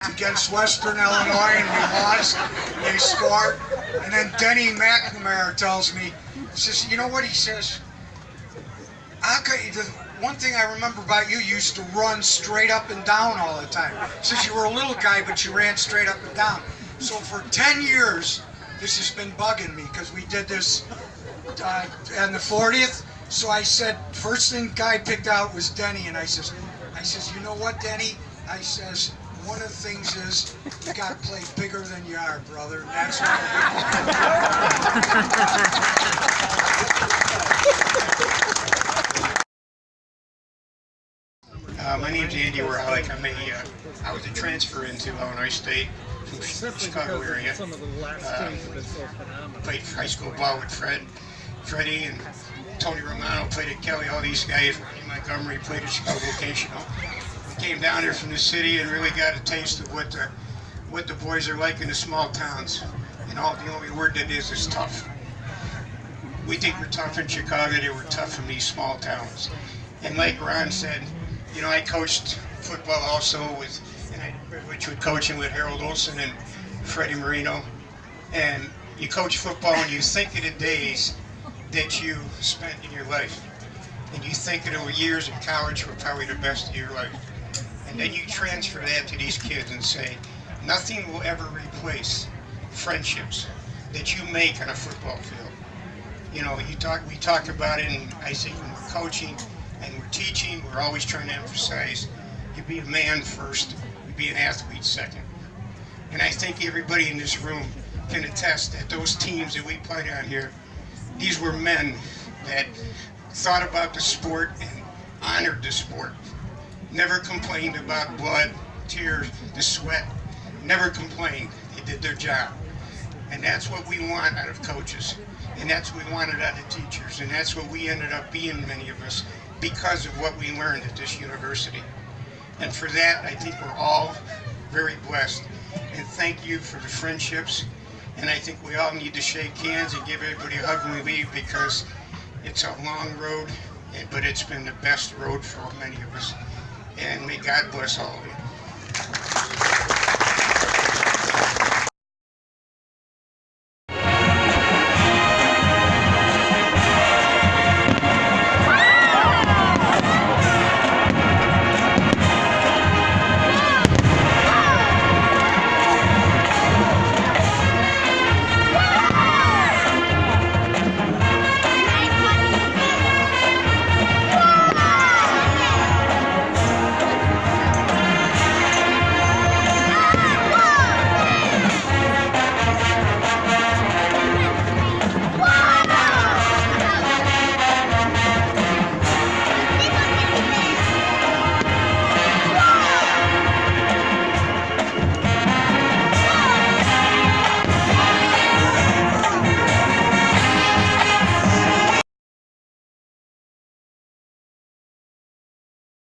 against Western Illinois, and we lost. They scored, and then Denny McNamara tells me, he says, "You know what?" He says, the one thing I remember about you, you used to run straight up and down all the time." He says, "You were a little guy, but you ran straight up and down." So for 10 years, this has been bugging me because we did this on the 40th. So I said, first thing guy picked out was Denny, and I says, "You know what, Denny?" I says, "One of the things is you got to play bigger than you are, brother." And that's what my name's Andy Reunuion. I was a transfer into Illinois State from Chicago area. Played high school ball with Freddie, and Tony Romano played at Kelly. All these guys, Ronnie Montgomery played at Chicago Vocational. We came down here from the city and really got a taste of what the boys are like in the small towns. And the only word that is tough. We think we're tough in Chicago. They were tough in these small towns. And like Ron said, you know, I coached football also and I had the privilege of coaching with Harold Olson and Freddie Marino. And you coach football and you think of the days that you spent in your life. And you think of the years in college were probably the best of your life. And then you transfer that to these kids and say, nothing will ever replace friendships that you make on a football field. You know, we talk about it, and I think when we're coaching and we're teaching, we're always trying to emphasize you be a man first, you be an athlete second. And I think everybody in this room can attest that those teams that we played on here, these were men that thought about the sport and honored the sport. Never complained about blood, tears, the sweat. Never complained. They did their job. And that's what we want out of coaches. And that's what we wanted out of teachers. And that's what we ended up being, many of us, because of what we learned at this university. And for that, I think we're all very blessed. And thank you for the friendships. And I think we all need to shake hands and give everybody a hug when we leave, because it's a long road, but it's been the best road for many of us. And may God bless all of you.